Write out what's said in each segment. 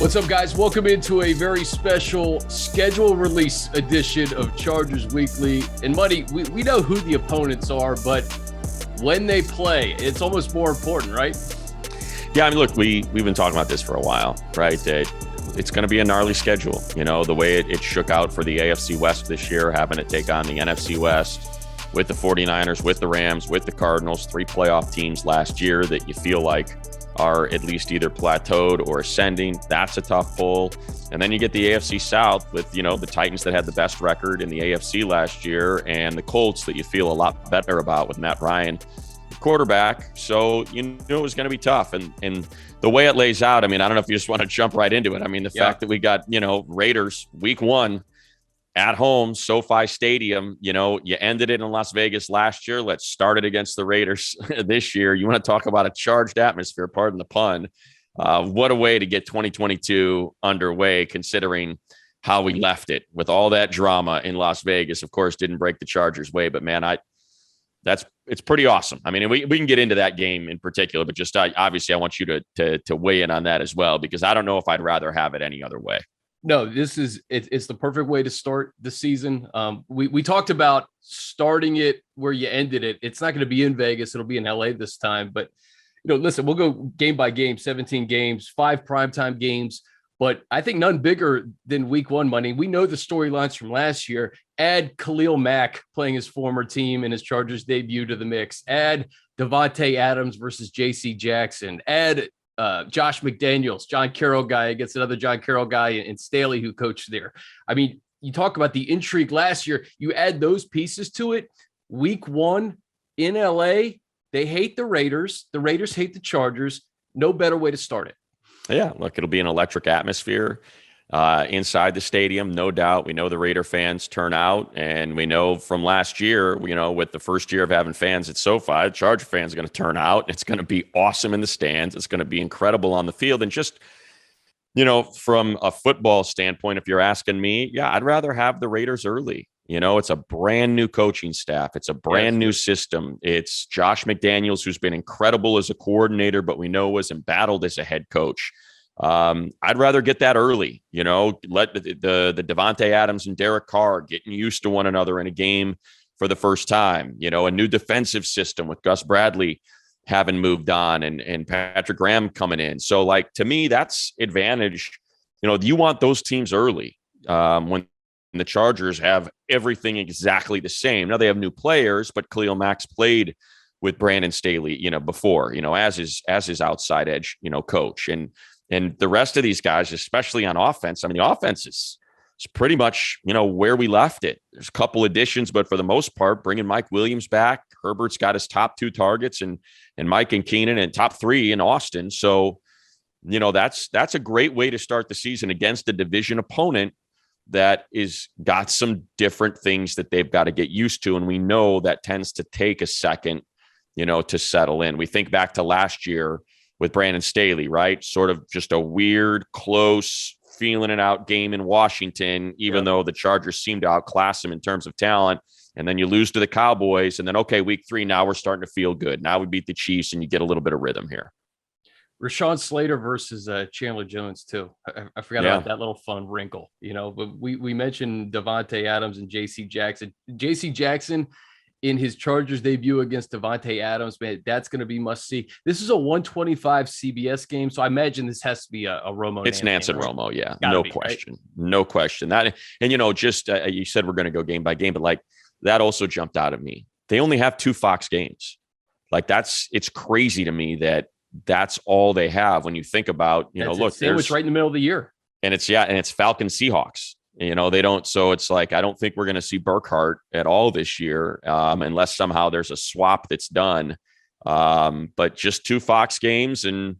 What's up, guys? Welcome into a very special schedule release edition of Chargers Weekly. And Money, we know who the opponents are, but when they play, it's almost more important, right? Yeah, I mean, look, we've been talking about this for a while, right? That it's going to be a gnarly schedule. You know, the way it shook out for the AFC West this year, having to take on the NFC West with the 49ers, with the Rams, with the Cardinals, 3 playoff teams last year that you feel like are at least either plateaued or ascending. That's a tough pull. And then you get the AFC South with, you know, the Titans that had the best record in the AFC last year and the Colts that you feel a lot better about with Matt Ryan, quarterback. So, you know, it was going to be tough. And the way it lays out, I mean, I don't know if you just want to jump right into it. I mean, the fact that we got, you know, Raiders week 1 at home, SoFi Stadium, you know, you ended it in Las Vegas last year. Let's start it against the Raiders this year. You want to talk about a charged atmosphere, pardon the pun. What a way to get 2022 underway, considering how we left it with all that drama in Las Vegas. Of course, didn't break the Chargers' way, but man, it's pretty awesome. I mean, we can get into that game in particular, but just obviously I want you to weigh in on that as well, because I don't know if I'd rather have it any other way. No, it's the perfect way to start the season. We talked about starting it where you ended it. It's not going to be in Vegas. It'll be in LA this time. But, you know, listen, we'll go game by game, 17 games, 5 primetime games. But I think none bigger than week 1 Money. We know the storylines from last year. Add Khalil Mack playing his former team in his Chargers debut to the mix. Add Davante Adams versus J.C. Jackson. Add Josh McDaniels, John Carroll guy against another John Carroll guy, and Staley, who coached there. I mean, you talk about the intrigue last year. You add those pieces to it. Week 1 in LA, they hate the Raiders. The Raiders hate the Chargers. No better way to start it. Yeah, look, it'll be an electric atmosphere inside the stadium, no doubt. We know the Raider fans turn out, and we know from last year, you know, with the first year of having fans at SoFi, Charger fans are going to turn out. It's going to be awesome in the stands. It's going to be incredible on the field. And just, you know, from a football standpoint, if you're asking me, yeah, I'd rather have the Raiders early. You know, it's a brand new coaching staff. It's a brand new system. It's Josh McDaniels, who's been incredible as a coordinator, but we know was embattled as a head coach. I'd rather get that early, you know, let the Davante Adams and Derek Carr getting used to one another in a game for the first time, you know, a new defensive system with Gus Bradley having moved on and Patrick Graham coming in. So, like, to me, that's advantage. You know, you want those teams early when the Chargers have everything exactly the same. Now they have new players, but Khalil Mack's played with Brandon Staley, you know, before, you know, as his outside edge, you know, coach. And the rest of these guys, especially on offense, I mean, the offense is pretty much, you know, where we left it. There's a couple additions, but for the most part, bringing Mike Williams back. Herbert's got his top 2 targets, and Mike and Keenan, and top 3 in Austin. So, you know, that's a great way to start the season against a division opponent that is got some different things that they've got to get used to. And we know that tends to take a second, you know, to settle in. We think back to last year with Brandon Staley, right? Sort of just a weird, close, feeling it out game in Washington, even though the Chargers seemed to outclass them in terms of talent. And then you lose to the Cowboys. And then, okay, week 3, now we're starting to feel good. Now we beat the Chiefs and you get a little bit of rhythm here. Rashawn Slater versus Chandler Jones, too. I forgot about that little fun wrinkle, you know, but we mentioned Davante Adams and J.C. Jackson. J.C. Jackson in his Chargers debut against Davante Adams, man, that's going to be must see. This is a 125 CBS game, so I imagine this has to be a Romo. It's Nance and Romo, yeah, no question, right? No question. That, and you know, just you said we're going to go game by game, but like that also jumped out at me. They only have 2 Fox games. Like it's crazy to me that that's all they have when you think about, you know, look, sandwich right in the middle of the year, and it's Falcons Seahawks. You know, they don't. So it's like, I don't think we're going to see Burkhardt at all this year unless somehow there's a swap that's done. But just 2 Fox games. And,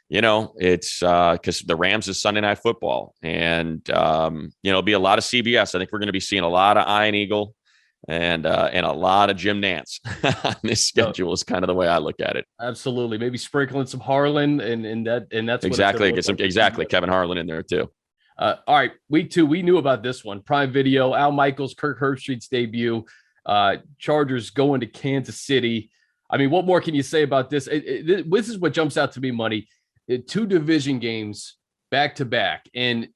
you know, it's because the Rams is Sunday Night Football. And, you know, it'll be a lot of CBS. I think we're going to be seeing a lot of Iron Eagle and a lot of Jim Nance on this schedule is kind of the way I look at it. Absolutely. Maybe sprinkling some Harlan and that's exactly. Get some Kevin Harlan in there too. All right, week 2, we knew about this one. Prime Video, Al Michaels, Kirk Herbstreit's debut. Chargers going to Kansas City. I mean, what more can you say about this? This is what jumps out to me, Money. 2 division games back to back. And,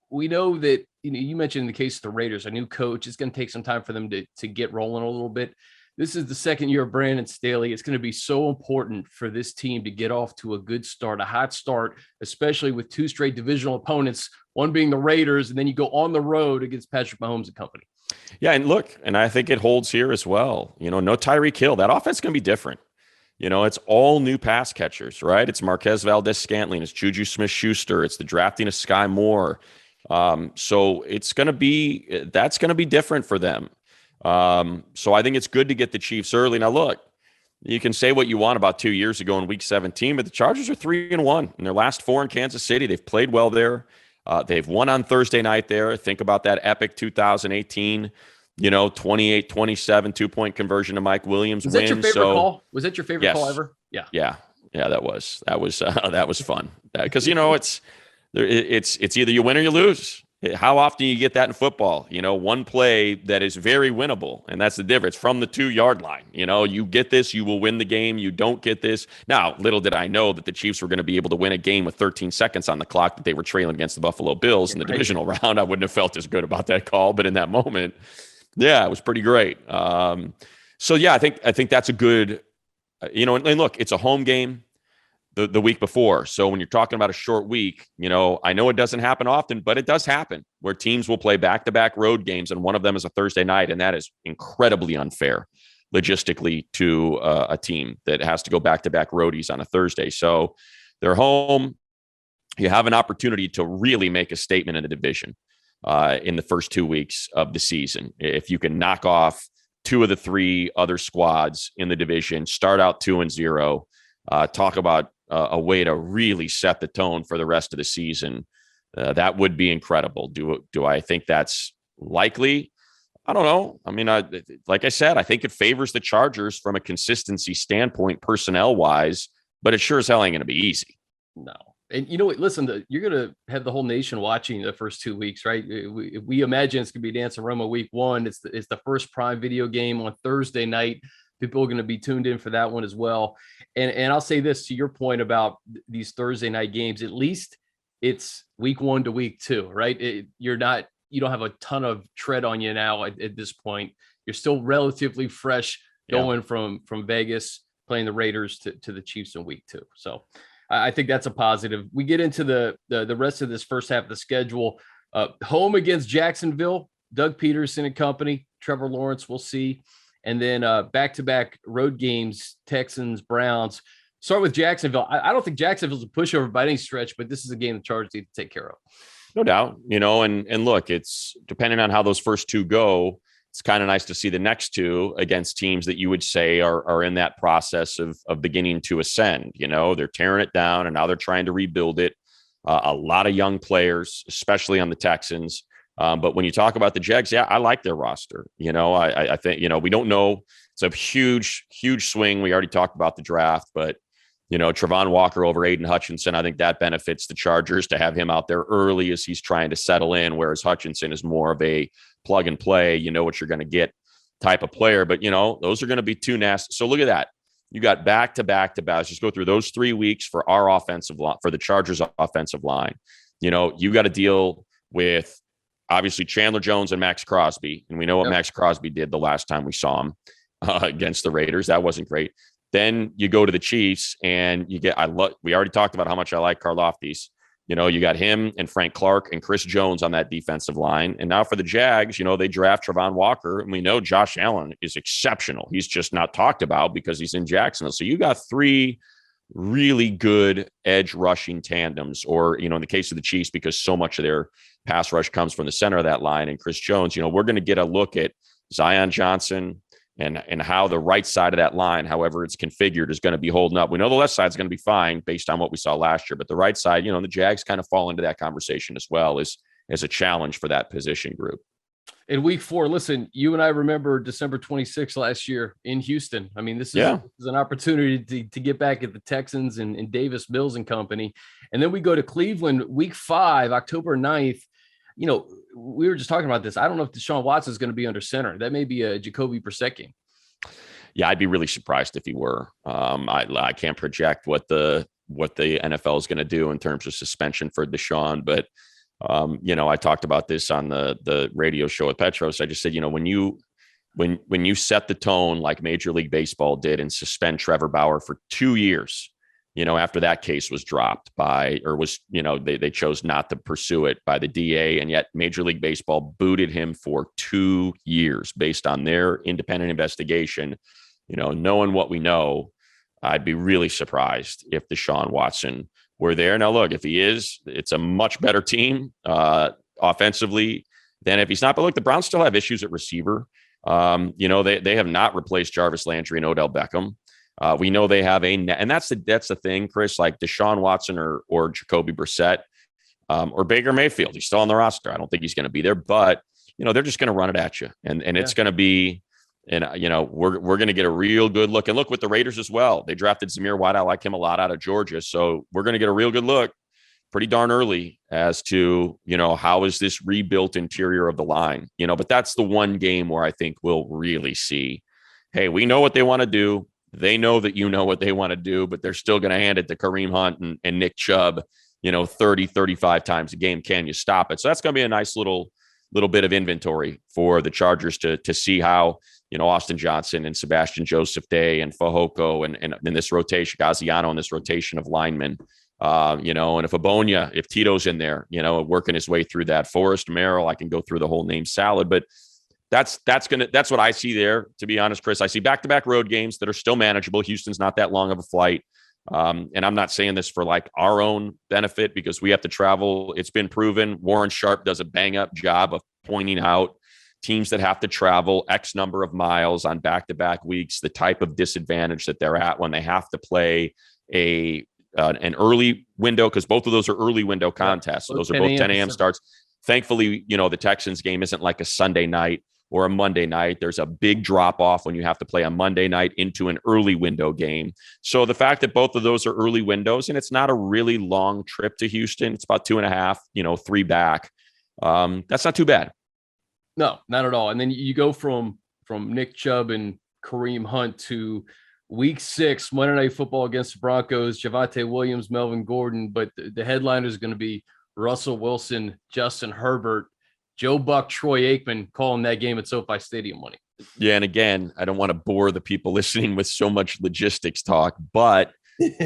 we know that, you mentioned in the case of the Raiders, a new coach, it's going to take some time for them to get rolling a little bit. This is the second year of Brandon Staley. It's going to be so important for this team to get off to a good start, a hot start, especially with 2 straight divisional opponents, one being the Raiders, and then you go on the road against Patrick Mahomes and company. Yeah, and look, and I think it holds here as well. No Tyreek Hill. That offense is going to be different. It's all new pass catchers, right? It's Marquez Valdez-Scantling. It's Juju Smith-Schuster. It's the drafting of Sky Moore. So that's going to be different for them. So I think it's good to get the Chiefs early. Now, look, you can say what you want about 2 years ago in Week 17, but the Chargers are 3-1 in their last 4 in Kansas City. They've played well there. They've won on Thursday night there. Think about that epic 2018, 28-27 2-point conversion to Mike Williams win. Was that your favorite call? Was that your favorite call ever? Yeah. Yeah, that was fun. Because it's either you win or you lose. How often you get that in football? One play that is very winnable, and that's the difference from the 2-yard line. You get this, you will win the game. You don't get this. Now, little did I know that the Chiefs were going to be able to win a game with 13 seconds on the clock that they were trailing against the Buffalo Bills in the divisional round. I wouldn't have felt as good about that call, but in that moment, yeah, it was pretty great. So yeah, I think that's a good, and look, it's a home game the week before. So when you're talking about a short week, I know it doesn't happen often, but it does happen where teams will play back-to-back road games, and one of them is a Thursday night, and that is incredibly unfair logistically to a team that has to go back-to-back roadies on a Thursday. So they're home. You have an opportunity to really make a statement in the division in the first 2 weeks of the season. If you can knock off 2 of the 3 other squads in the division, start out 2-0, talk about a way to really set the tone for the rest of the season. That would be incredible. Do I think that's likely? I don't know. I mean, like I said, I think it favors the Chargers from a consistency standpoint, personnel-wise, but it sure as hell ain't going to be easy. No. And you know what? Listen, you're going to have the whole nation watching the first 2 weeks, right? We imagine it's going to be Dance Aroma week 1. It's the first Prime Video game on Thursday night. People are going to be tuned in for that one as well. And I'll say this to your point about these Thursday night games, at least it's week 1 to week 2, right? You don't have a ton of tread on you now at this point. You're still relatively fresh going from Vegas, playing the Raiders to the Chiefs in week 2. So I think that's a positive. We get into the rest of this first half of the schedule. Home against Jacksonville, Doug Peterson and company, Trevor Lawrence, we'll see. And then back-to-back road games, Texans, Browns. Start with Jacksonville. I don't think Jacksonville's a pushover by any stretch, but this is a game the Chargers need to take care of. No doubt, and look, it's depending on how those first 2 go, it's kind of nice to see the next 2 against teams that you would say are in that process of beginning to ascend. They're tearing it down, and now they're trying to rebuild it. A lot of young players, especially on the Texans. But when you talk about the Jags, yeah, I like their roster. I think, we don't know. It's a huge, huge swing. We already talked about the draft, but, Travon Walker over Aiden Hutchinson, I think that benefits the Chargers to have him out there early as he's trying to settle in, whereas Hutchinson is more of a plug and play, what you're going to get type of player. But, those are going to be 2 nasty. So look at that. You got back-to-back. Just go through those 3 weeks for our offensive line, for the Chargers offensive line. You got to deal with, obviously, Chandler Jones and Max Crosby. And we know what Max Crosby did the last time we saw him against the Raiders. That wasn't great. Then you go to the Chiefs and you get, we already talked about how much I like Karlaftis. You got him and Frank Clark and Chris Jones on that defensive line. And now for the Jags, they draft Travon Walker. And we know Josh Allen is exceptional. He's just not talked about because he's in Jacksonville. So you got 3 really good edge rushing tandems, or, in the case of the Chiefs, because so much of their pass rush comes from the center of that line and Chris Jones, we're going to get a look at Zion Johnson and how the right side of that line, however it's configured, is going to be holding up. We know the left side is going to be fine based on what we saw last year, but the right side, the Jags kind of fall into that conversation as well as a challenge for that position group. In week 4, listen, you and I remember December 26th last year in Houston. I mean, this is an opportunity to get back at the Texans and Davis Mills and company. And then we go to Cleveland week 5, October 9th. We were just talking about this. I don't know if Deshaun Watson is going to be under center. That may be a Jacoby Brissett game. Yeah, I'd be really surprised if he were. I can't project what the what the NFL is going to do in terms of suspension for Deshaun. But, I talked about this on the radio show with Petros. I just said, when you set the tone like Major League Baseball did and suspend Trevor Bauer for 2 years, after that case was dropped they chose not to pursue it by the DA. And yet Major League Baseball booted him for 2 years based on their independent investigation. Knowing what we know, I'd be really surprised if Deshaun Watson were there. Now, look, if he is, it's a much better team offensively than if he's not. But look, the Browns still have issues at receiver. They have not replaced Jarvis Landry and Odell Beckham. We know they have and that's the thing, Chris, like Deshaun Watson or Jacoby Brissett or Baker Mayfield. He's still on the roster. I don't think he's going to be there, but they're just going to run it at you, and it's going to be. And, we're going to get a real good look. And look with the Raiders as well. They drafted Zamir White. I like him a lot out of Georgia. So we're going to get a real good look pretty darn early as to, how is this rebuilt interior of the line? But that's the one game where I think we'll really see, hey, we know what they want to do. They know that what they want to do, but they're still going to hand it to Kareem Hunt and Nick Chubb, 30, 35 times a game. Can you stop it? So that's going to be a nice little bit of inventory for the Chargers to see how, Austin Johnson and Sebastian Joseph Day and Fehoko and in this rotation, Gaziano in this rotation of linemen, and if Tito's in there, working his way through that. Forrest Merrill, I can go through the whole name salad, but that's what I see there, to be honest, Chris. I see back-to-back road games that are still manageable. Houston's not that long of a flight. And I'm not saying this for like our own benefit because we have to travel. It's been proven. Warren Sharp does a bang-up job of pointing out teams that have to travel X number of miles on back-to-back weeks, the type of disadvantage that they're at when they have to play an early window, because both of those are early window contests. So those are both 10 a.m. starts. Thankfully, the Texans game isn't like a Sunday night or a Monday night. There's a big drop off when you have to play a Monday night into an early window game. So the fact that both of those are early windows and it's not a really long trip to Houston, it's about 2.5, 3 back. That's not too bad. No, not at all. And then you go from Nick Chubb and Kareem Hunt to week 6, Monday Night Football against the Broncos, Javonte Williams, Melvin Gordon, but the headliner is going to be Russell Wilson, Justin Herbert, Joe Buck, Troy Aikman calling that game at SoFi Stadium money. Yeah, and again, I don't want to bore the people listening with so much logistics talk, but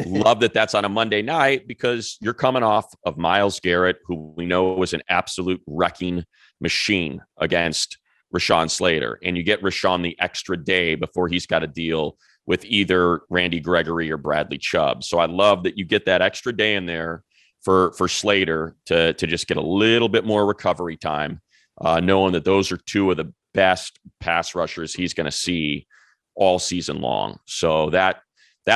love that that's on a Monday night because you're coming off of Myles Garrett, who we know was an absolute wrecking machine against Rashawn Slater, and you get Rashawn the extra day before he's got to deal with either Randy Gregory or Bradley Chubb. So I love that you get that extra day in there for Slater to just get a little bit more recovery time, knowing that those are two of the best pass rushers he's going to see all season long. So that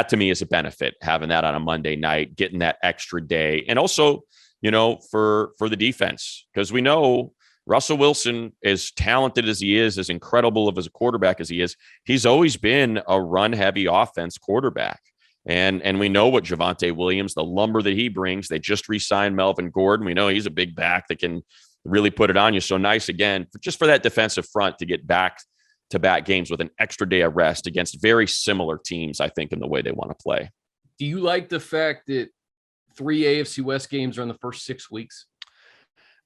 to me is a benefit, having that on a Monday night, getting that extra day. And also, for the defense, because we know Russell Wilson, as talented as he is, as incredible of as a quarterback as he is, he's always been a run-heavy offense quarterback. And we know what Javonte Williams, the lumber that he brings. They just re-signed Melvin Gordon. We know he's a big back that can really put it on you. So nice, again, just for that defensive front to get back-to-back games with an extra day of rest against very similar teams, I think, in the way they want to play. Do you like the fact that 3 AFC West games are in the first 6 weeks?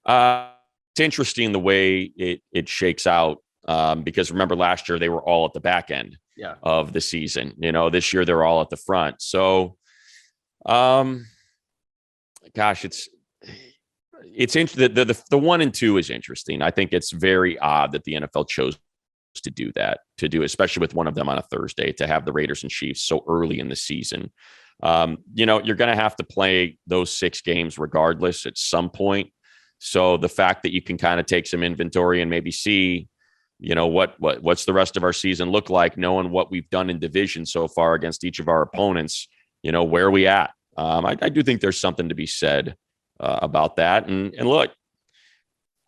It's interesting the way it shakes out because remember last year they were all at the back end of the season. This year they're all at the front. So, gosh, it's interesting. The 1 and 2 is interesting. I think it's very odd that the NFL chose to do that, especially with one of them on a Thursday, to have the Raiders and Chiefs so early in the season. You're going to have to play those 6 games regardless at some point. So the fact that you can kind of take some inventory and maybe see, what's the rest of our season look like, knowing what we've done in division so far against each of our opponents, where are we at? I do think there's something to be said about that. And look,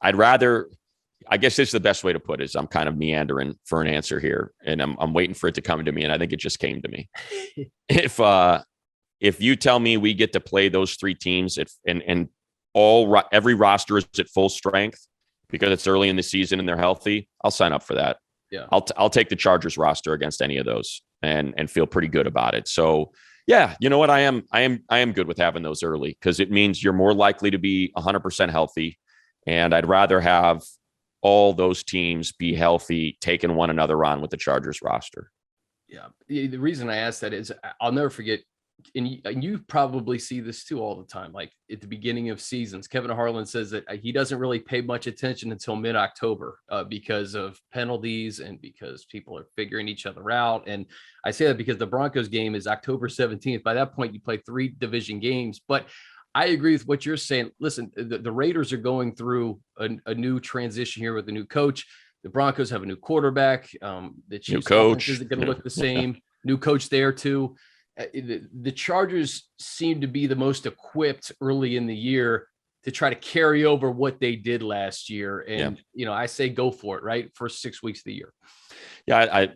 I guess this is the best way to put it is I'm kind of meandering for an answer here and I'm waiting for it to come to me. And I think it just came to me. If you tell me we get to play those 3 teams and every roster is at full strength because it's early in the season and they're healthy, I'll sign up for that. Yeah. I'll take the Chargers roster against any of those and feel pretty good about it. So, Yeah, you know what? I am good with having those early because it means you're more likely to be 100% healthy. And I'd rather have all those teams be healthy, taking one another on with the Chargers roster. Yeah. The reason I asked that is I'll never forget, and you probably see this too all the time. Like at the beginning of seasons, Kevin Harlan says that he doesn't really pay much attention until mid-October because of penalties and because people are figuring each other out. And I say that because the Broncos game is October 17th. By that point, you play 3 division games. But I agree with what you're saying. Listen, the Raiders are going through a new transition here with a new coach. The Broncos have a new quarterback. The Chiefs offense isn't going to look the same. New coach there too. The Chargers seem to be the most equipped early in the year to try to carry over what they did last year. And, I say go for it, right? First 6 weeks of the year. Yeah,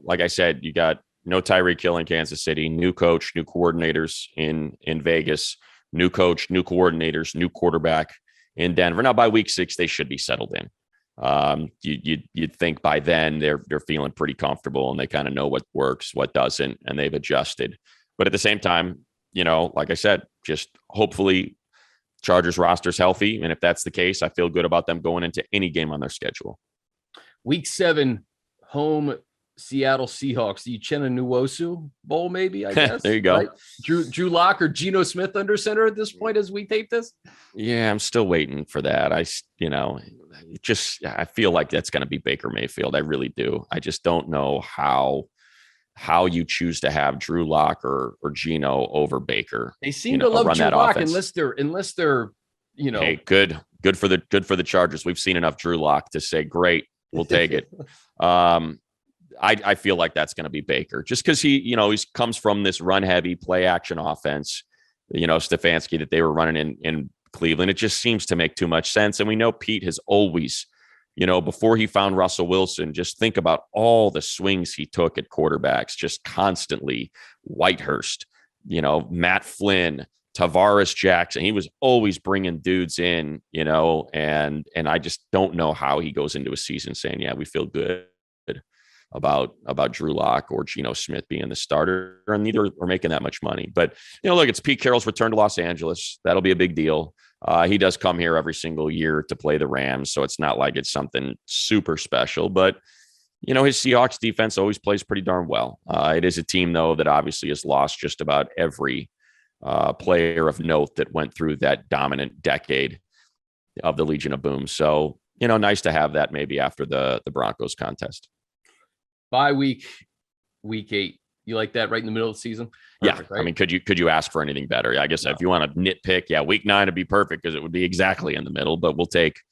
like I said, you got no Tyreek Hill in Kansas City, new coach, new coordinators in Vegas, new coach, new coordinators, new quarterback in Denver. Now, by week 6, they should be settled in. You'd think by then they're feeling pretty comfortable and they kind of know what works, what doesn't, and they've adjusted. But at the same time, like I said, just hopefully Chargers roster's healthy. And if that's the case, I feel good about them going into any game on their schedule. Week 7, home Seattle Seahawks, the Uchenna Nwosu Bowl, maybe, I guess. There you go. Right? Drew Lock or Geno Smith under center at this point as we tape this? Yeah, I'm still waiting for that. I feel like that's going to be Baker Mayfield. I really do. I just don't know how you choose to have Drew Lock or Geno over Baker. They seem to love Drew Lock unless they're Hey, good for the Chargers. We've seen enough Drew Lock to say, great, we'll take it. I feel like that's going to be Baker just because he comes from this run heavy play action offense, Stefanski that they were running in Cleveland. It just seems to make too much sense. And we know Pete has always, before he found Russell Wilson, just think about all the swings he took at quarterbacks, just constantly. Whitehurst, Matt Flynn, Tavares Jackson. He was always bringing dudes in, and I just don't know how he goes into a season saying, yeah, we feel good about Drew Lock or Geno Smith being the starter, and neither are making that much money. But, look, it's Pete Carroll's return to Los Angeles. That'll be a big deal. He does come here every single year to play the Rams, so it's not like it's something super special. But, his Seahawks defense always plays pretty darn well. It is a team, though, that obviously has lost just about every player of note that went through that dominant decade of the Legion of Boom. So, nice to have that maybe after the Broncos contest. Bye week 8. You like that right in the middle of the season? Perfect, yeah. Right? I mean, could you ask for anything better? I guess if you want to nitpick, week 9 would be perfect because it would be exactly in the middle, but we'll take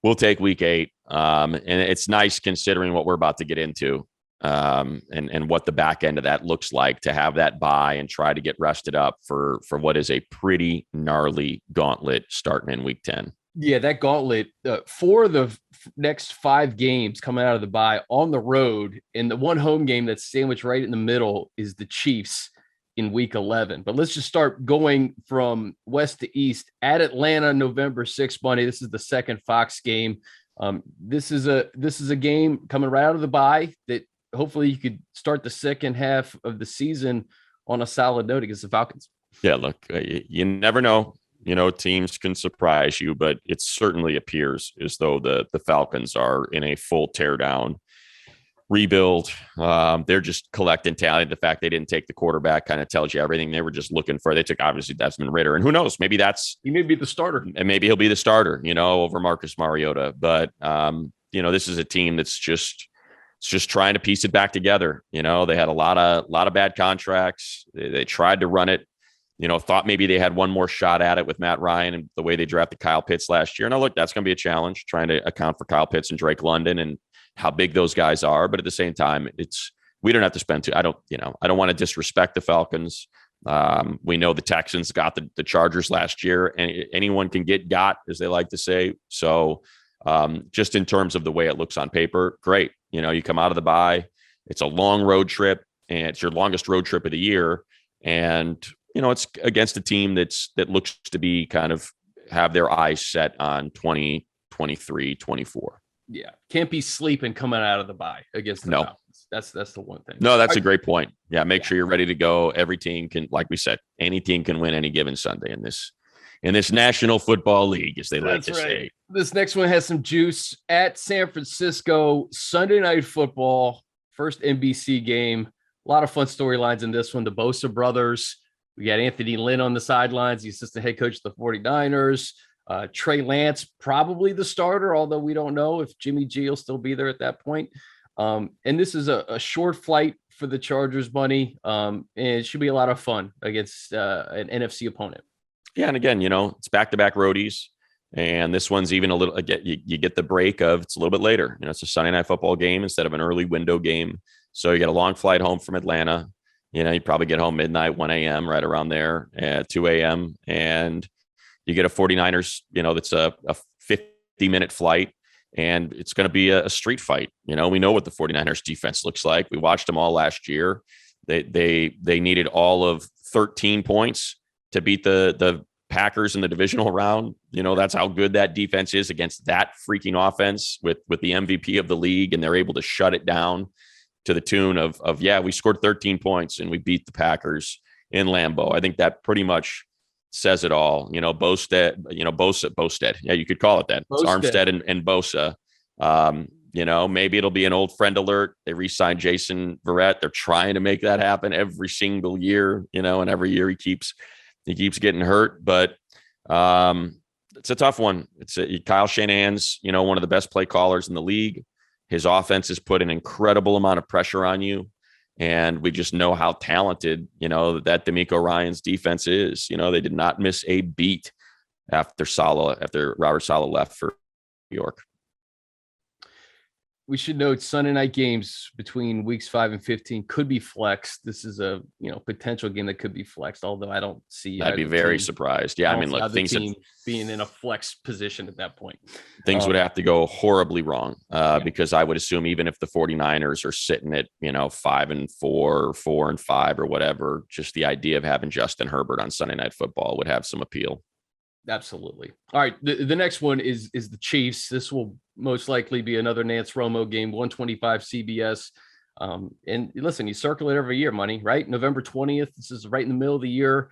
week 8. And it's nice considering what we're about to get into and what the back end of that looks like to have that bye and try to get rested up for what is a pretty gnarly gauntlet starting in week 10. Yeah, that gauntlet for the next 5 games coming out of the bye on the road, and the one home game that's sandwiched right in the middle is the Chiefs in week 11. But let's just start going from west to east. At Atlanta, November 6th, Monday. This is the second Fox game. This is a game coming right out of the bye that hopefully you could start the second half of the season on a solid note against the Falcons. Yeah, look, you never know. Teams can surprise you, but it certainly appears as though the Falcons are in a full teardown rebuild. They're just collecting talent. The fact they didn't take the quarterback kind of tells you everything. They were just looking for. They took obviously Desmond Ridder, and who knows? Maybe he may be the starter, and maybe he'll be the starter. Over Marcus Mariota. But this is a team that's just trying to piece it back together. They had a lot of bad contracts. They tried to run it. Thought maybe they had one more shot at it with Matt Ryan and the way they drafted Kyle Pitts last year. Now, look, that's going to be a challenge trying to account for Kyle Pitts and Drake London and how big those guys are. But at the same time, we don't have to spend I don't want to disrespect the Falcons. We know the Texans got the Chargers last year, and anyone can get got, as they like to say. So just in terms of the way it looks on paper, great. You come out of the bye. It's a long road trip, and it's your longest road trip of the year. And it's against a team that looks to be kind of have their eyes set on 2023, 24. Yeah, can't be sleeping coming out of the bye against the No. Falcons. That's the one thing. No, that's a great point. Yeah, make sure you're ready to go. Every team can, like we said, any team can win any given Sunday in this National Football League, as they like to say. This next one has some juice at San Francisco, Sunday Night Football, first NBC game. A lot of fun storylines in this one. The Bosa brothers. We got Anthony Lynn on the sidelines, the assistant head coach of the 49ers. Trey Lance, probably the starter, although we don't know if Jimmy G will still be there at that point. And this is a short flight for the Chargers, money. And it should be a lot of fun against an NFC opponent. Yeah, and again, it's back-to-back roadies, and this one's even a little. You get the break of it's a little bit later. It's a Sunday Night Football game instead of an early window game, so you get a long flight home from Atlanta. You probably get home midnight, 1 a.m., right around there at 2 a.m., and you get a 49ers. That's a 50-minute flight, and it's going to be a street fight. We know what the 49ers defense looks like. We watched them all last year. They needed all of 13 points to beat the Packers in the divisional round. That's how good that defense is against that freaking offense with the MVP of the league. And they're able to shut it down to the tune of we scored 13 points and we beat the Packers in Lambeau. I think that pretty much says it all. Bosa. Yeah, you could call it that. It's Armstead and Bosa. Maybe it'll be an old friend alert. They re-signed Jason Verrett. They're trying to make that happen every single year, and every year he keeps getting hurt, but it's a tough one. Kyle Shanahan's, one of the best play callers in the league. His offense has put an incredible amount of pressure on you. And we just know how talented, that DeMeco Ryans defense is. They did not miss a beat after Robert Saleh left for New York. We should note Sunday night games between weeks 5 and 15 could be flexed. This is a potential game that could be flexed, although I don't see. I'd be very surprised. Yeah, look, things being in a flex position at that point. Things would have to go horribly wrong because I would assume even if the 49ers are sitting at 5-4, 4-5 or whatever, just the idea of having Justin Herbert on Sunday Night Football would have some appeal. Absolutely. All right. The next one is the Chiefs. This will most likely be another Nance Romo game, 125 CBS. And listen, you circle it every year, money, right? November 20th. This is right in the middle of the year.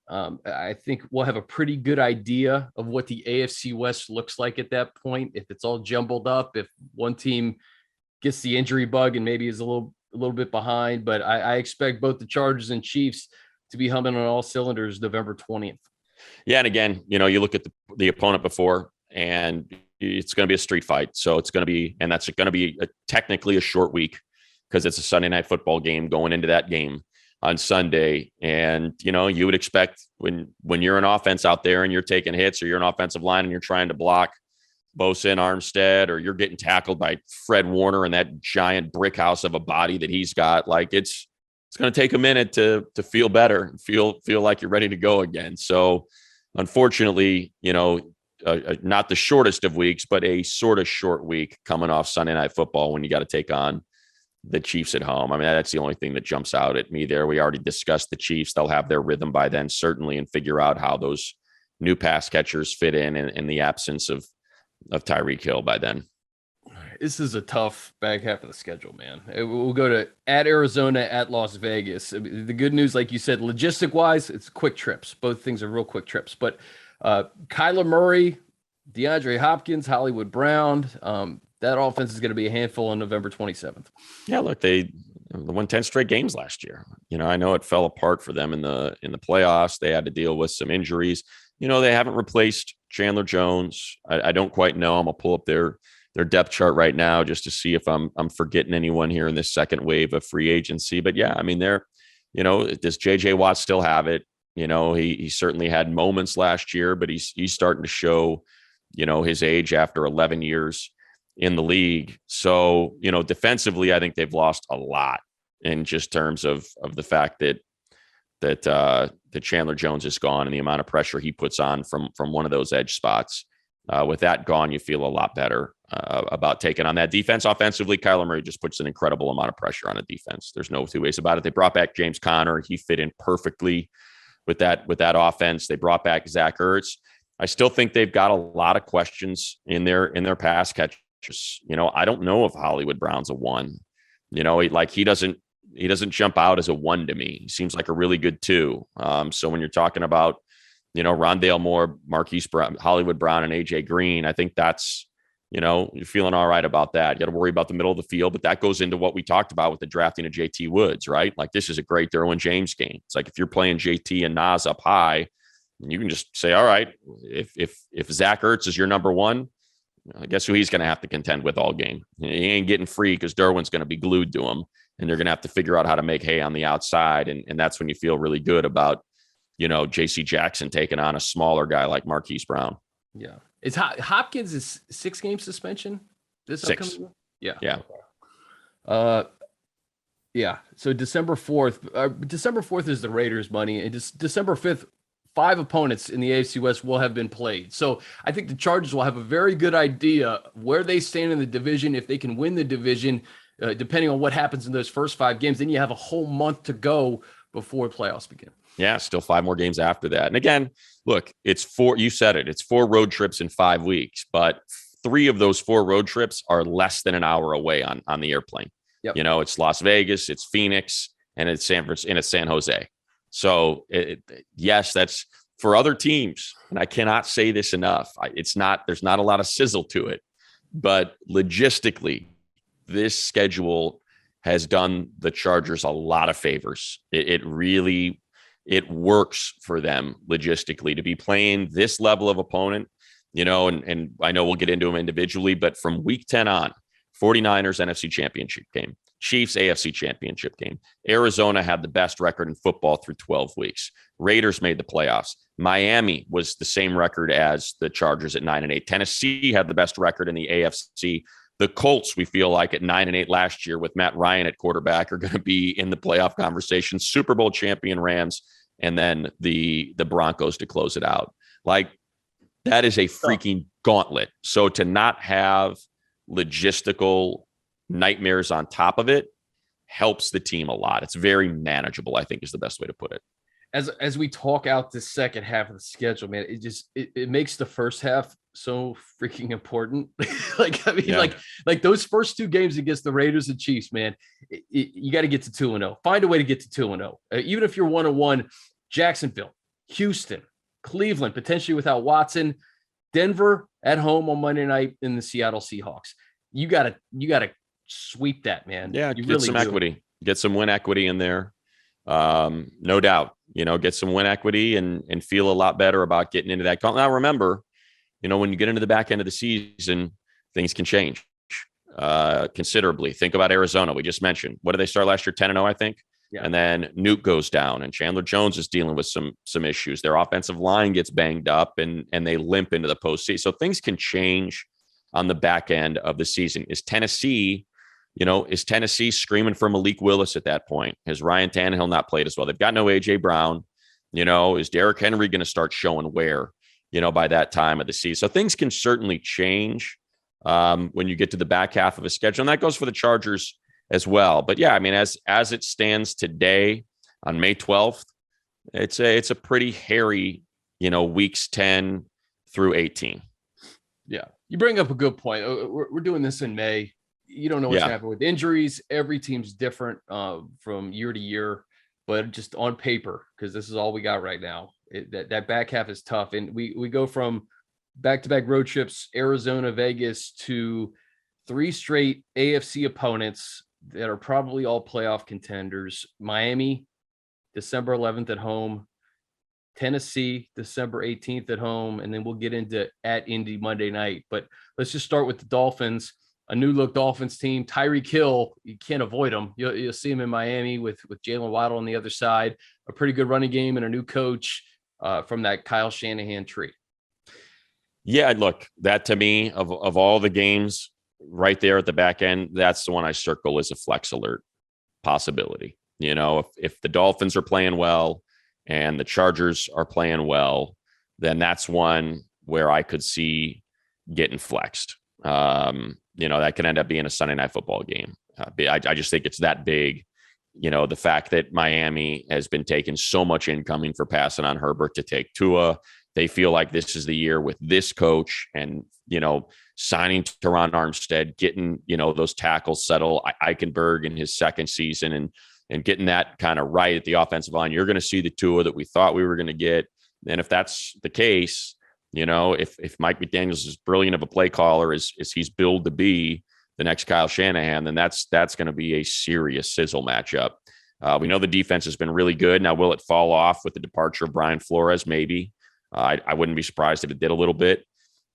I think we'll have a pretty good idea of what the AFC West looks like at that point. If it's all jumbled up, if one team gets the injury bug and maybe is a little bit behind, but I expect both the Chargers and Chiefs to be humming on all cylinders November 20th. Yeah, and again, you look at the opponent before, and it's going to be a street fight. So it's going to be, and that's going to be technically a short week because it's a Sunday Night Football game going into that game on Sunday. And, you would expect when you're an offense out there and you're taking hits, or you're an offensive line and you're trying to block Bosa and Armstead, or you're getting tackled by Fred Warner and that giant brick house of a body that he's got, like it's going to take a minute to feel better and feel like you're ready to go again. So unfortunately, not the shortest of weeks, but a sort of short week coming off Sunday Night Football when you got to take on the Chiefs at home. That's the only thing that jumps out at me there. We already discussed the Chiefs. They'll have their rhythm by then, certainly, and figure out how those new pass catchers fit in the absence of Tyreek Hill by then. This is a tough back half of the schedule, man. We'll go to at Arizona, at Las Vegas. The good news, like you said, logistic wise, it's quick trips. Both things are real quick trips. But Kyler Murray, DeAndre Hopkins, Hollywood Brown, that offense is going to be a handful on November 27th. Yeah, look, they won 10 straight games last year. I know it fell apart for them in the playoffs. They had to deal with some injuries. They haven't replaced Chandler Jones. I don't quite know. I'm gonna pull up their depth chart right now just to see if I'm forgetting anyone here in this second wave of free agency. But yeah, they're, does JJ Watt still have it? He certainly had moments last year, but he's starting to show, his age after 11 years in the league. So, defensively, I think they've lost a lot in just terms of the fact that Chandler Jones is gone and the amount of pressure he puts on from one of those edge spots. With that gone, you feel a lot better about taking on that defense. Offensively, Kyler Murray just puts an incredible amount of pressure on a defense. There's no two ways about it. They brought back James Conner. He fit in perfectly with that offense. They brought back Zach Ertz. I still think they've got a lot of questions in their pass catching I don't know if Hollywood Brown's a 1. He doesn't jump out as a 1 to me. He seems like a really good 2. So when you're talking about, Rondale Moore, Marquise Brown, Hollywood Brown, and AJ Green, I think that's, you're feeling all right about that. You got to worry about the middle of the field, but that goes into what we talked about with the drafting of JT Woods, right? Like, this is a great Derwin James game. It's like, if you're playing JT and Nas up high, you can just say, all right, if Zach Ertz is your number 1, I guess who he's going to have to contend with all game. He ain't getting free because Derwin's going to be glued to him, and they're going to have to figure out how to make hay on the outside. And that's when you feel really good about, JC Jackson taking on a smaller guy like Marquise Brown. Yeah. It's Hopkins is 6-game suspension this 6. upcoming year? Yeah. Yeah. So December 4th. December 4th is the Raiders' money, and December 5th, 5 opponents in the AFC West will have been played. So I think the Chargers will have a very good idea where they stand in the division, if they can win the division, depending on what happens in those first 5 games. Then you have a whole month to go before playoffs begin. Yeah, still 5 more games after that. And again, look, it's 4, you said it, it's 4 road trips in 5 weeks, but 3 of those 4 road trips are less than an hour away on the airplane. Yep. It's Las Vegas, it's Phoenix, and it's San Jose. So yes, that's for other teams. And I cannot say this enough. There's not a lot of sizzle to it, but logistically, this schedule has done the Chargers a lot of favors. It works for them logistically to be playing this level of opponent, and I know we'll get into them individually, but from week 10 on, 49ers NFC Championship game, Chiefs AFC Championship game. Arizona had the best record in football through 12 weeks. Raiders made the playoffs. Miami was the same record as the Chargers at 9-8. Tennessee had the best record in the AFC. The Colts, we feel like at 9-8 last year with Matt Ryan at quarterback, are going to be in the playoff conversation. Super Bowl champion Rams, and then the Broncos to close it out. Like, that is a freaking gauntlet. So to not have logistical nightmares on top of it helps the team a lot. It's very manageable, I think, is the best way to put it. As we talk out the second half of the schedule, man, it makes the first half so freaking important. Like those first 2 games against the Raiders and Chiefs, man, you got to get to 2-0. Find a way to get to 2-0. Even if you're 1-1, Jacksonville, Houston, Cleveland, potentially without Watson, Denver at home on Monday night, in the Seattle Seahawks. You gotta sweep that, man. Yeah, you get really some do. equity, get some win equity in there. No doubt, get some win equity and feel a lot better about getting into that. Now, remember, when you get into the back end of the season, things can change considerably. Think about Arizona. We just mentioned, what did they start last year? 10-0, I think. Yeah. And then Nuke goes down, and Chandler Jones is dealing with some issues. Their offensive line gets banged up, and they limp into the postseason. So things can change on the back end of the season. Is Tennessee screaming for Malik Willis at that point? Has Ryan Tannehill not played as well? They've got no AJ Brown. Is Derrick Henry going to start showing where, by that time of the season? So things can certainly change when you get to the back half of a schedule. And that goes for the Chargers as well. But yeah, I mean, as it stands today on May 12th, it's a pretty hairy, weeks 10 through 18. Yeah. You bring up a good point. We're doing this in May. You don't know what's happening with injuries. Every team's different from year to year, but just on paper, because this is all we got right now. That back half is tough. And we go from back-to-back road trips, Arizona, Vegas, to 3 straight AFC opponents that are probably all playoff contenders. Miami, December 11th at home. Tennessee, December 18th at home. And then we'll get into at Indy Monday night. But let's just start with the Dolphins. A new-look Dolphins team. Tyreek Hill, you can't avoid him. You'll see him in Miami with Jalen Waddle on the other side. A pretty good running game and a new coach from that Kyle Shanahan tree. Yeah, look, that to me, of all the games right there at the back end, that's the one I circle as a flex alert possibility. If the Dolphins are playing well and the Chargers are playing well, then that's one where I could see getting flexed. That can end up being a Sunday Night Football game. I just think it's that big. The fact that Miami has been taking so much incoming for passing on Herbert to take Tua, they feel like this is the year with this coach and, signing Teron Armstead, getting, those tackles settled, Eichenberg in his second season and getting that kind of right at the offensive line. You're going to see the Tua that we thought we were going to get. And if that's the case, if Mike McDaniels is brilliant of a play caller as he's billed to be the next Kyle Shanahan, then that's going to be a serious sizzle matchup. We know the defense has been really good. Now, will it fall off with the departure of Brian Flores? Maybe. I wouldn't be surprised if it did a little bit.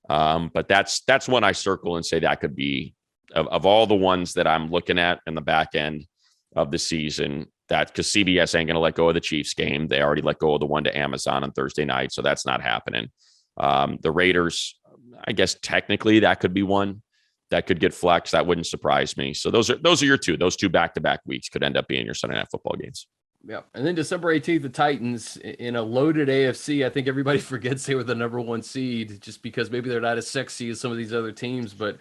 But that's one I circle and say that could be of all the ones that I'm looking at in the back end of the season, that because CBS ain't going to let go of the Chiefs game. They already let go of the one to Amazon on Thursday night. So that's not happening. The Raiders, I guess technically that could be one that could get flexed. That wouldn't surprise me. So those are your two. Those two back-to-back weeks could end up being your Sunday Night Football games. Yeah. And then December 18th, the Titans in a loaded AFC. I think everybody forgets they were the number one seed just because maybe they're not as sexy as some of these other teams. But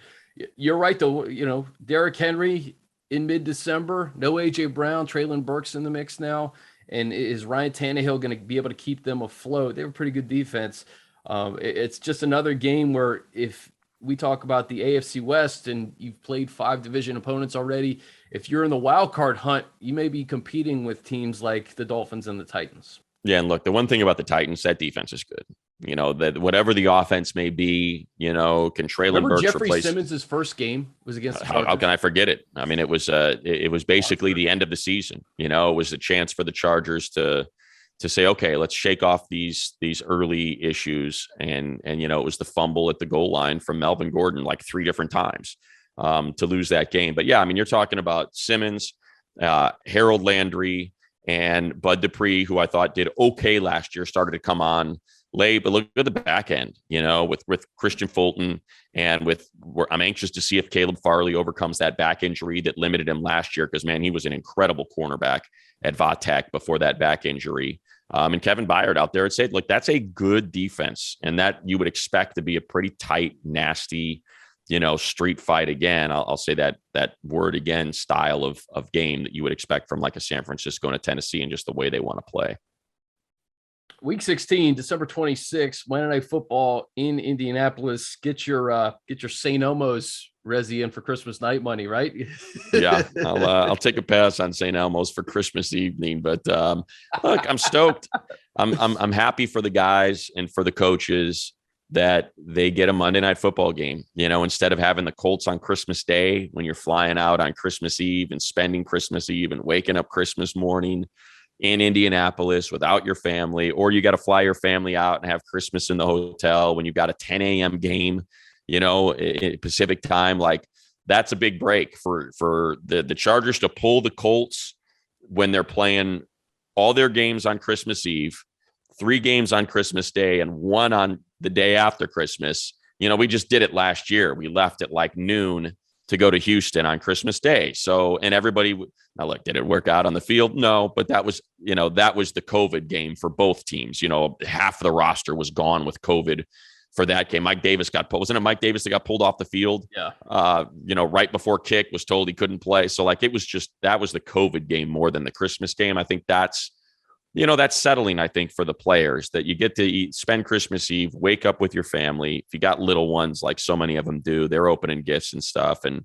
you're right, though. Derrick Henry in mid-December, no A.J. Brown, Treylon Burks in the mix now. And is Ryan Tannehill going to be able to keep them afloat? They have a pretty good defense. It's just another game where if we talk about the AFC West and you've played 5 division opponents already, if you're in the wild card hunt, you may be competing with teams like the Dolphins and the Titans. Yeah, and look, the one thing about the Titans, that defense is good. That whatever the offense may be, can Treylon Burks Jeffrey replace Simmons' first game was against the How can I forget it? I mean, it was basically the end of the season. It was a chance for the Chargers to say, okay, let's shake off these early issues. And it was the fumble at the goal line from Melvin Gordon like 3 different times to lose that game. But yeah, I mean, you're talking about Simmons, Harold Landry, and Bud Dupree, who I thought did okay last year, started to come on late, but look at the back end, with Christian Fulton and I'm anxious to see if Caleb Farley overcomes that back injury that limited him last year. Cause man, he was an incredible cornerback at Vatech before that back injury. And Kevin Byard out there, I'd say, look, that's a good defense and that you would expect to be a pretty tight, nasty, street fight again. I'll say that word again, style of game that you would expect from like a San Francisco and a Tennessee and just the way they want to play. Week 16, December 26th, Monday Night Football in Indianapolis. Get your St. Elmo's resi in for Christmas night money, right? Yeah, I'll take a pass on St. Elmo's for Christmas evening, but look, I'm stoked. I'm happy for the guys and for the coaches that they get a Monday Night Football game. Instead of having the Colts on Christmas Day when you're flying out on Christmas Eve and spending Christmas Eve and waking up Christmas morning in Indianapolis without your family, or you got to fly your family out and have Christmas in the hotel when you've got a 10 a.m. game, Pacific time. Like that's a big break for the Chargers to pull the Colts when they're playing all their games on Christmas Eve, 3 games on Christmas Day and 1 on the day after Christmas. We just did it last year. We left at like noon to go to Houston on Christmas Day. So, and everybody, now look, did it work out on the field? No, but that was the COVID game for both teams. Half of the roster was gone with COVID for that game. Mike Davis wasn't it Mike Davis that got pulled off the field? Yeah. Right before kick, was told he couldn't play. So like, that was the COVID game more than the Christmas game. I think that's settling, I think, for the players that you get to spend Christmas Eve, wake up with your family. If you got little ones, like so many of them do, they're opening gifts and stuff. And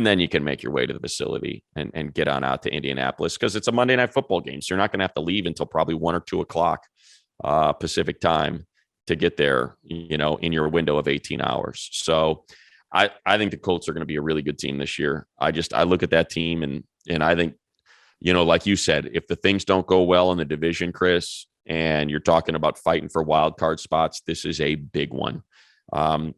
then you can make your way to the facility and get on out to Indianapolis because it's a Monday Night Football game. So you're not going to have to leave until probably 1 or 2 o'clock Pacific time to get there, in your window of 18 hours. So I think the Colts are going to be a really good team this year. I look at that team and I think, like you said, if the things don't go well in the division, Chris, and you're talking about fighting for wild card spots, this is a big one.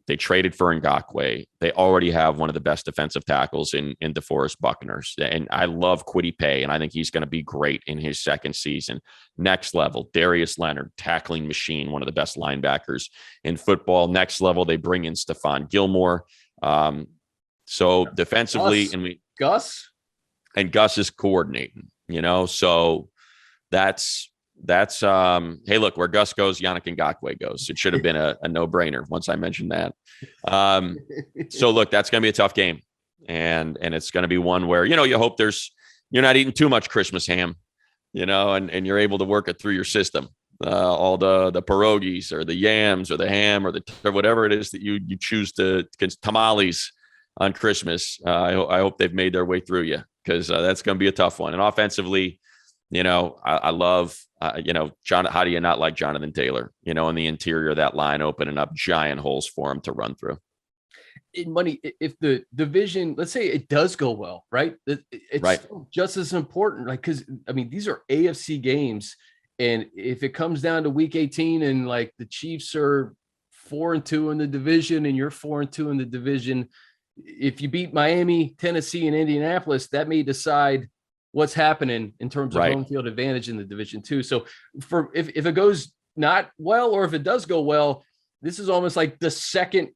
They traded for Ngakoue. They already have one of the best defensive tackles in DeForest Buckner. And I love Kwity Paye, and I think he's going to be great in his second season. Next level, Darius Leonard, tackling machine, one of the best linebackers in football. Next level, they bring in Stephon Gilmore. So defensively, Gus is coordinating, so that's hey, look, where Gus goes, Yannick Ngakoue goes. It should have been a no-brainer once I mentioned that. So look, that's going to be a tough game. And it's going to be one where, you hope you're not eating too much Christmas ham, and you're able to work it through your system. all the pierogies or the yams or the ham or or whatever it is that you choose to tamales on Christmas. I hope they've made their way through you, because that's going to be a tough one. And offensively, I love, John. How do you not like Jonathan Taylor? In the interior of that line, opening up giant holes for him to run through. In money, if the division, let's say it does go well, right? It's right. Still just as important, like, because these are AFC games, and if it comes down to week 18 and like the Chiefs are 4-2 in the division and you're 4-2 in the division, if you beat Miami, Tennessee, and Indianapolis, that may decide what's happening in terms of home field advantage in the division too. So if it goes not well, or if it does go well, this is almost like the second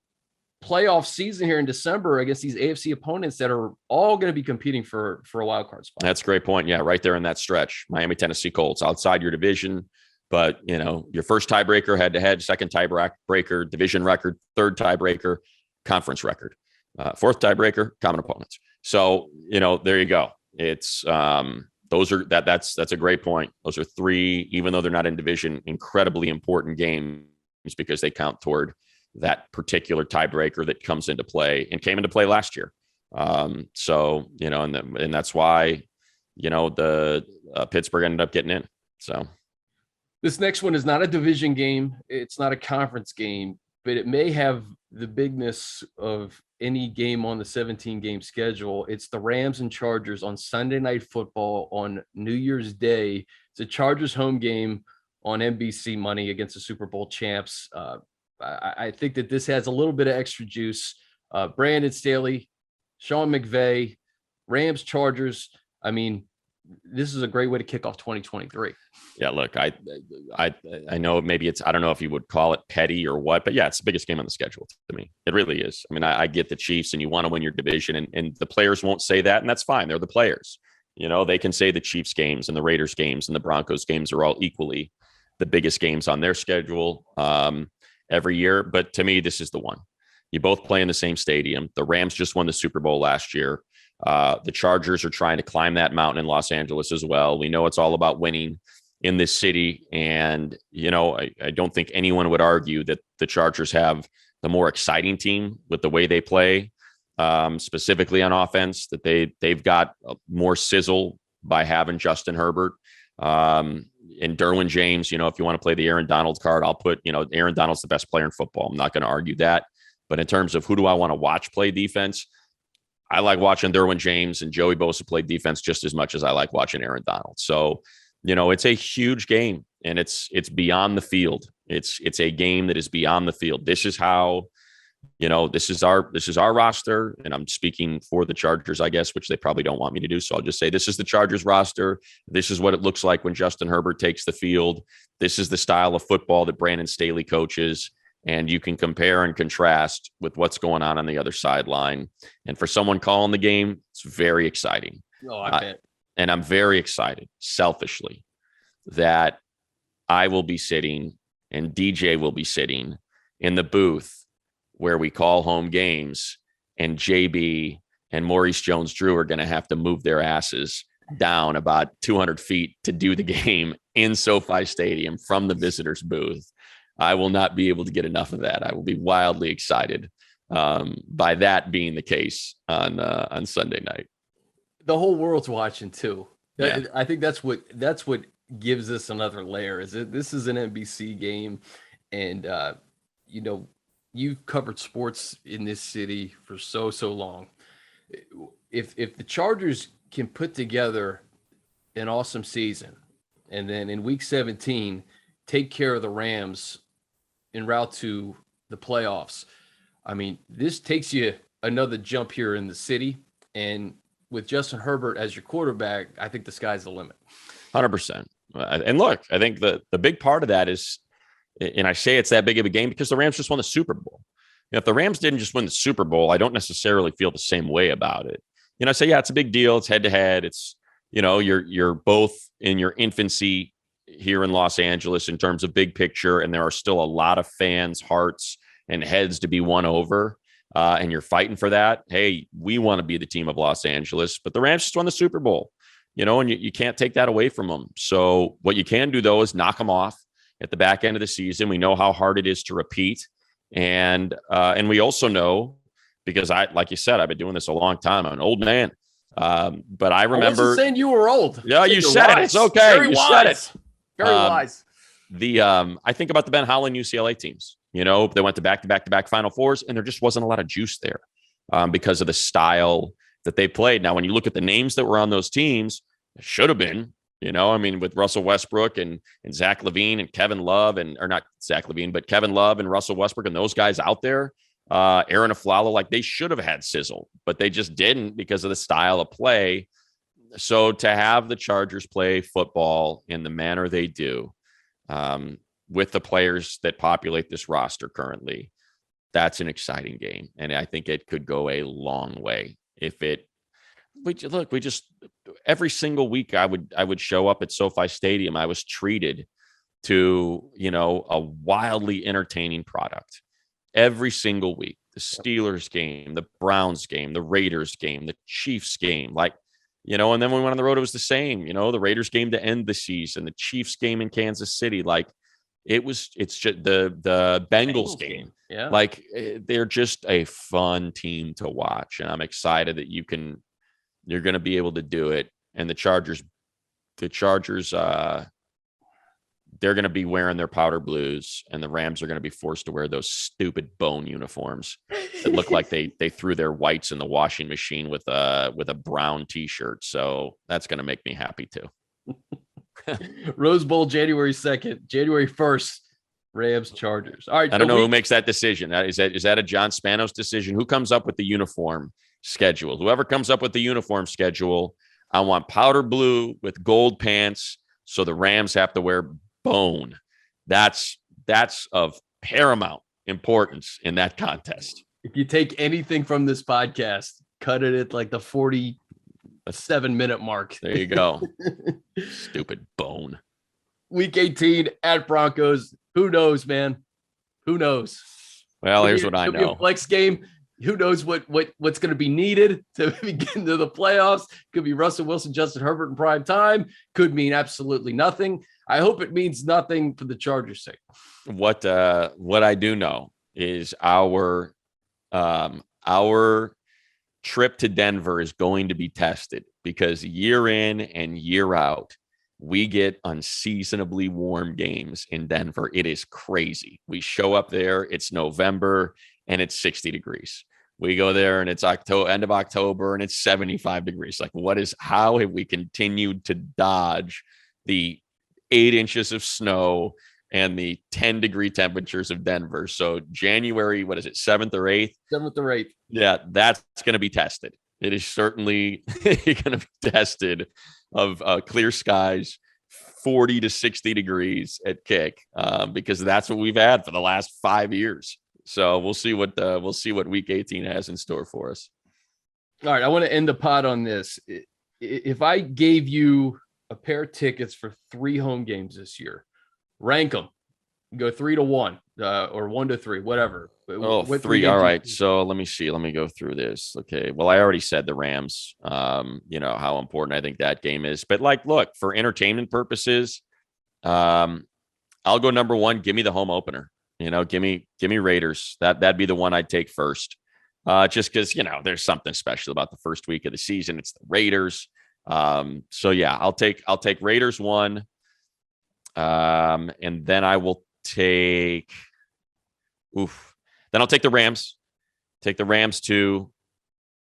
playoff season here in December against these AFC opponents that are all going to be competing for a wild card spot. That's a great point. Yeah, right there in that stretch, Miami, Tennessee, Colts outside your division, but your first tiebreaker head to head, second tiebreaker, division record, third tiebreaker, conference record, fourth tiebreaker, common opponents. So there you go. It's that's a great point. Those are three, even though they're not in division, incredibly important games, because they count toward that particular tiebreaker that comes into play and came into play last year. So, and that's why, the Pittsburgh ended up getting in. So this next one is not a division game. It's not a conference game, but it may have the bigness of any game on the 17-game schedule. It's the Rams and Chargers on Sunday Night Football on New Year's Day. It's a Chargers home game on NBC Money against the Super Bowl champs. I think that this has a little bit of extra juice. Brandon Staley, Sean McVay, Rams, Chargers. This is a great way to kick off 2023. Yeah, look, I know maybe I don't know if you would call it petty or what, but yeah, it's the biggest game on the schedule to me. It really is. I get the Chiefs and you want to win your division, and the players won't say that, and that's fine. They're the players. They can say the Chiefs games and the Raiders games and the Broncos games are all equally the biggest games on their schedule every year. But to me, this is the one. You both play in the same stadium. The Rams just won the Super Bowl last year. The Chargers are trying to climb that mountain in Los Angeles as well. We know it's all about winning in this city. And, I don't think anyone would argue that the Chargers have the more exciting team with the way they play, specifically on offense, that they've got more sizzle by having Justin Herbert. And Derwin James, if you want to play the Aaron Donald card, I'll put, Aaron Donald's the best player in football. I'm not going to argue that. But in terms of who do I want to watch play defense, I like watching Derwin James and Joey Bosa play defense just as much as I like watching Aaron Donald. So, it's a huge game, and it's beyond the field. It's a game that is beyond the field. This is how, this is our roster, and I'm speaking for the Chargers, I guess, which they probably don't want me to do. So I'll just say this is the Chargers roster. This is what it looks like when Justin Herbert takes the field. This is the style of football that Brandon Staley coaches. And you can compare and contrast with what's going on the other sideline. And for someone calling the game, it's very exciting. Oh, I bet. And I'm very excited, selfishly, that I will be sitting and DJ will be sitting in the booth where we call home games, and JB and Maurice Jones-Drew are going to have to move their asses down about 200 feet to do the game in SoFi Stadium from the visitors booth. I will not be able to get enough of that. I will be wildly excited by that being the case on Sunday night. The whole world's watching too. Yeah. I think that's what gives us another layer. This is an NBC game, and you've covered sports in this city for so long. If the Chargers can put together an awesome season, and then in week 17 take care of the Rams en route to the playoffs, this takes you another jump here in the city. And with Justin Herbert as your quarterback, I think the sky's the limit. 100%. And look, I think the big part of that is, and I say it's that big of a game because the Rams just won the Super Bowl. If the Rams didn't just win the Super Bowl, I don't necessarily feel the same way about it. I say, yeah, it's a big deal. It's head to head. It's, you're both in your infancy here in Los Angeles in terms of big picture. And there are still a lot of fans' hearts and heads to be won over. And you're fighting for that. Hey, we want to be the team of Los Angeles, but the Rams just won the Super Bowl, and you can't take that away from them. So what you can do, though, is knock them off at the back end of the season. We know how hard it is to repeat. And we also know, because like you said, I've been doing this a long time. I'm an old man. But I remember. I wasn't saying you were old. Yeah, you said it. It's okay. Very you wise. said it. Very wise. I think about the Ben Howland UCLA teams. They went to back Final Fours, and there just wasn't a lot of juice there because of the style that they played. Now, when you look at the names that were on those teams, it should have been, with Russell Westbrook and Zach LaVine and Kevin Love, or not Zach LaVine, but Kevin Love and Russell Westbrook and those guys out there, Aaron Aflalo, like they should have had sizzle, but they just didn't because of the style of play. So to have the Chargers play football in the manner they do, with the players that populate this roster currently, that's an exciting game. And I think it could go a long way every single week I would show up at SoFi Stadium. I was treated to, a wildly entertaining product every single week. The Steelers game, the Browns game, the Raiders game, the Chiefs game, and then when we went on the road, it was the same, the Raiders game to end the season, the Chiefs game in Kansas City. It's just the Bengals game. Yeah. They're just a fun team to watch. And I'm excited that you're going to be able to do it. And the Chargers, they're going to be wearing their powder blues, and the Rams are going to be forced to wear those stupid bone uniforms that look like they threw their whites in the washing machine with a brown t-shirt. So that's going to make me happy too. Rose Bowl, January 2nd, January 1st, Rams, Chargers. All right. I don't know who makes that decision. Is that a John Spanos decision? Who comes up with the uniform schedule? Whoever comes up with the uniform schedule, I want powder blue with gold pants, so the Rams have to wear bone. That's of paramount importance in that contest. If you take anything from this podcast, cut it at like the 47-minute mark. There you go. Stupid bone. Week 18 at Broncos. Who knows, man? Who knows? Well, here's what I know. A flex game. Who knows what's going to be needed to get into the playoffs? Could be Russell Wilson, Justin Herbert in prime time. Could mean absolutely nothing. I hope it means nothing for the Chargers' sake. What I do know is our trip to Denver is going to be tested, because year in and year out, we get unseasonably warm games in Denver. It is crazy. We show up there, it's November, and it's 60 degrees. We go there and it's end of October and it's 75 degrees. How have we continued to dodge the 8 inches of snow and the 10-degree temperatures of Denver? So January, 7th or 8th? 7th or 8th. Yeah, that's going to be tested. It is certainly going to be tested of clear skies, 40 to 60 degrees at kick, because that's what we've had for the last 5 years. So we'll see what week 18 has in store for us. All right. I want to end the pod on this. If I gave you a pair of tickets for 3 home games this year, rank them, go 3-1, or 1-3, whatever. What 3. All right. So let me see. Let me go through this. Okay. Well, I already said the Rams, how important I think that game is, but look, for entertainment purposes, I'll go number 1. Give me the home opener. Give me Raiders. That'd be the one I'd take first. Just because, there's something special about the first week of the season. It's the Raiders. So yeah, I'll take Raiders 1. And then I will take, then I'll take the Rams, take the Rams 2,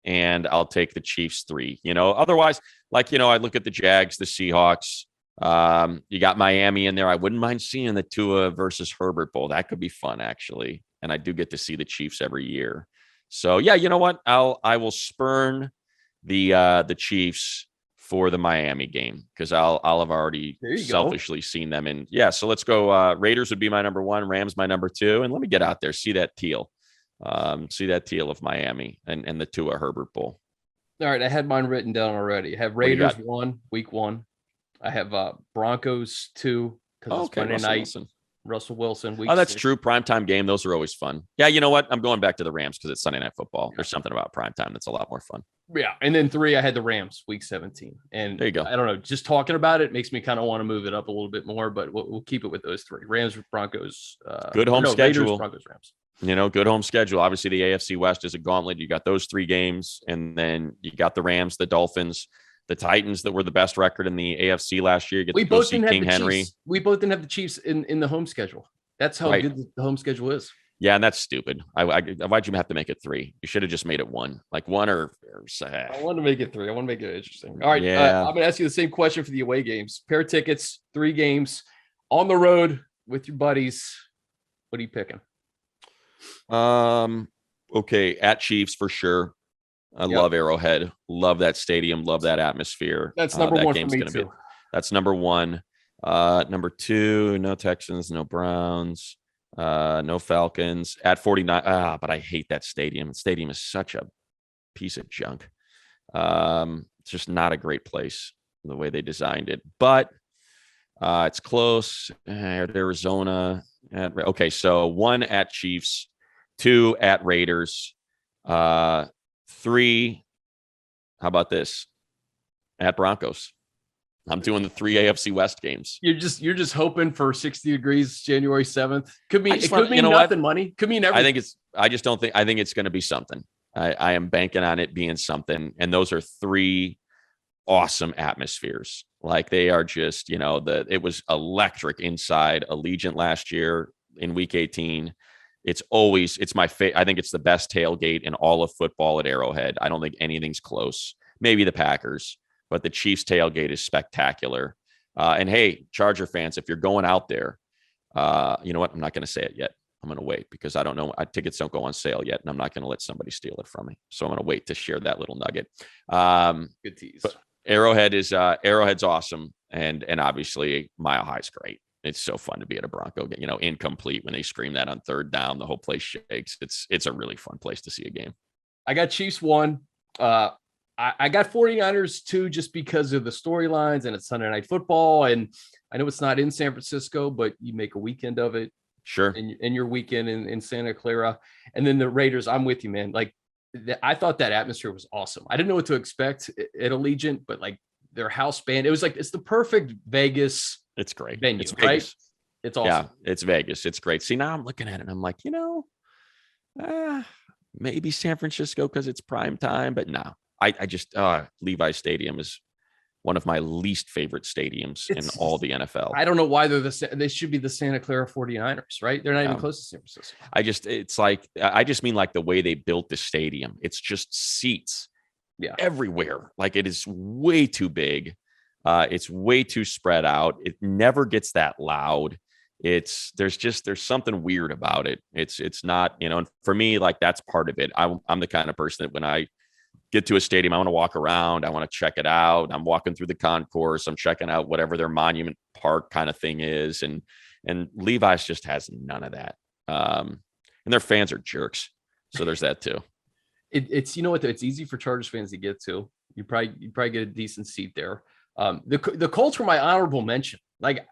and I'll take the Chiefs 3. Otherwise, I look at the Jags, the Seahawks. You got Miami in there. I wouldn't mind seeing the Tua versus Herbert Bowl. That could be fun, actually. And I do get to see the Chiefs every year. So yeah, you know what? I will spurn the Chiefs for the Miami game, because I'll have already selfishly seen them in. Yeah. So let's go. Raiders would be my number 1, Rams my number 2, and let me get out there, see that teal of Miami and the Tua Herbert Bowl. All right, I had mine written down already. I have Raiders 1, week 1. I have Broncos 2, because it's Monday night. Wilson. Russell Wilson. Week that's 6. true. Primetime game. Those are always fun. Yeah, you know what? I'm going back to the Rams because it's Sunday Night Football. There's something about primetime that's a lot more fun. Yeah. And then 3, I had the Rams week 17. And There you go. I don't know, just talking about it makes me kind of want to move it up a little bit more, but we'll keep it with those 3. Rams, Broncos, Good home schedule. Raiders, Broncos, Rams. Good home schedule. Obviously, the AFC West is a gauntlet. You got those 3 games, and then you got the Rams, the Dolphins, the Titans that were the best record in the AFC last year. You get We to go both see didn't King have the Henry. Chiefs. We both didn't have the Chiefs in the home schedule. That's how good the home schedule is. Yeah, and that's stupid. Why'd you have to make it 3? You should have just made it 1, like 1 or I want to make it 3. I want to make it interesting. All right, yeah. I'm going to ask you the same question for the away games. Pair of tickets, 3 games on the road with your buddies. What are you picking? Okay, at Chiefs for sure. I love Arrowhead. Love that stadium. Love that atmosphere. That's number 1 for me too. That's number 1. Number 2, no Texans, no Browns, no Falcons. At 49. But I hate that stadium. The stadium is such a piece of junk. It's just not a great place the way they designed it. But it's close. At Arizona. Okay, so 1 at Chiefs, 2 at Raiders, 3. How about this? At Broncos. I'm doing the 3 AFC West games. You're just hoping for 60 degrees January 7th. Could mean nothing what? money. Could mean everything. I think it's going to be something. I am banking on it being something. And those are 3 awesome atmospheres. Like they are just, it was electric inside Allegiant last year in week 18. It's my favorite. I think it's the best tailgate in all of football at Arrowhead. I don't think anything's close. Maybe the Packers, but the Chiefs tailgate is spectacular. And hey, Charger fans, if you're going out there, you know what? I'm not going to say it yet. I'm going to wait because I don't know. Tickets don't go on sale yet, and I'm not going to let somebody steal it from me. So I'm going to wait to share that little nugget. Good tease. Arrowhead's awesome, and obviously Mile High's great. It's so fun to be at a Bronco game. Incomplete when they scream that on 3rd down, the whole place shakes. It's a really fun place to see a game. I got Chiefs 1. I got 49ers 2 just because of the storylines, and it's Sunday Night Football, and I know it's not in San Francisco, but you make a weekend of it. Sure. In your weekend in Santa Clara. And then the Raiders, I'm with you, man. Like I thought that atmosphere was awesome. I didn't know what to expect at Allegiant, but like their house band, it's the perfect Vegas. It's great. Venue, it's right? Vegas. It's awesome. Yeah, it's Vegas. It's great. See, now I'm looking at it and I'm like, maybe San Francisco because it's prime time, but no. I just Levi Stadium is one of my least favorite stadiums in all the NFL. I don't know why they should be the Santa Clara 49ers, right? They're not even close to San Francisco. I just mean like the way they built the stadium. It's just seats everywhere. Like it is way too big. It's way too spread out. It never gets that loud. There's something weird about it. It's not, and for me, like that's part of it. I'm the kind of person that when I get to a stadium, I want to walk around. I want to check it out. I'm walking through the concourse. I'm checking out whatever their monument park kind of thing is. And Levi's just has none of that. And their fans are jerks. So there's that too. It's it's easy for Chargers fans to get to. You probably get a decent seat there. The Colts were my honorable mention. Like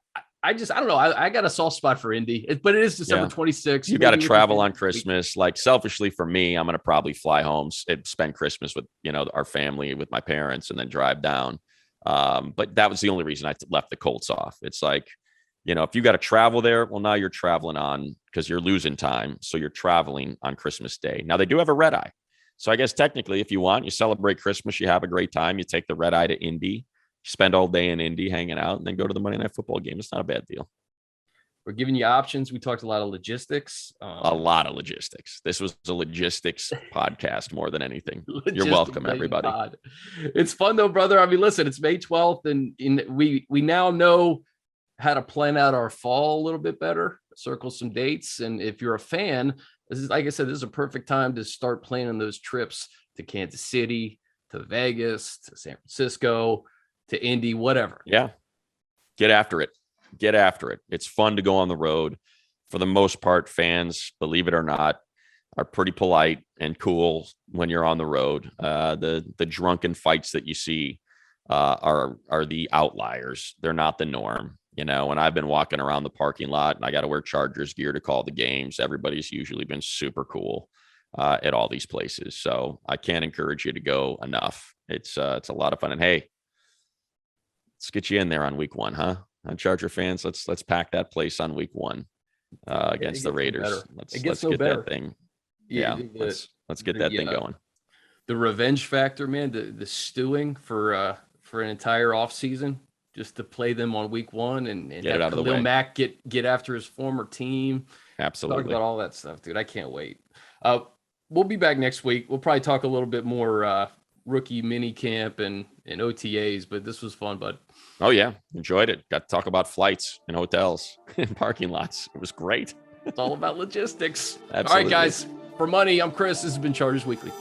I don't know. I got a soft spot for Indy, but it is December 26th. You got to travel on Christmas. Like selfishly for me, I'm going to probably fly home and spend Christmas with, our family, with my parents, and then drive down. But that was the only reason I left the Colts off. It's like, if you got to travel there, well, now you're traveling on because you're losing time. So you're traveling on Christmas Day. Now they do have a red eye. So I guess technically if you want, you celebrate Christmas, you have a great time. You take the red eye to Indy. Spend all day in Indy hanging out and then go to the Monday Night Football game. It's not a bad deal. We're giving you options. We talked a lot of logistics. A lot of logistics. This was a logistics podcast more than anything. You're welcome, everybody. Pod. It's fun though, brother. I mean, listen, it's May 12th and we now know how to plan out our fall a little bit better, circle some dates. And if you're a fan, this is, like I said, this is a perfect time to start planning those trips to Kansas City, to Vegas, to San Francisco, to Indy, whatever. Yeah. Get after it. It's fun to go on the road. For the most part, fans, believe it or not, are pretty polite and cool when you're on the road. The drunken fights that you see are the outliers. They're not the norm, and I've been walking around the parking lot and I got to wear Chargers gear to call the games. Everybody's usually been super cool. at all these places. So I can't encourage you to go enough. It's a lot of fun. And hey, let's get you in there on week 1, huh? Charger fans, let's pack that place on week 1 against the Raiders. Let's get that thing. Yeah, let's get that thing going. The revenge factor, man, the stewing for an entire offseason, just to play them on week 1 and get it out of the way. Mack get after his former team. Absolutely. Talk about all that stuff, dude. I can't wait. We'll be back next week. We'll probably talk a little bit more rookie mini camp and OTAs, but this was fun, bud. Oh yeah, enjoyed it. Got to talk about flights and hotels and parking lots. It was great. It's all about logistics. Absolutely. All right, guys. For money, I'm Chris. This has been Chargers Weekly.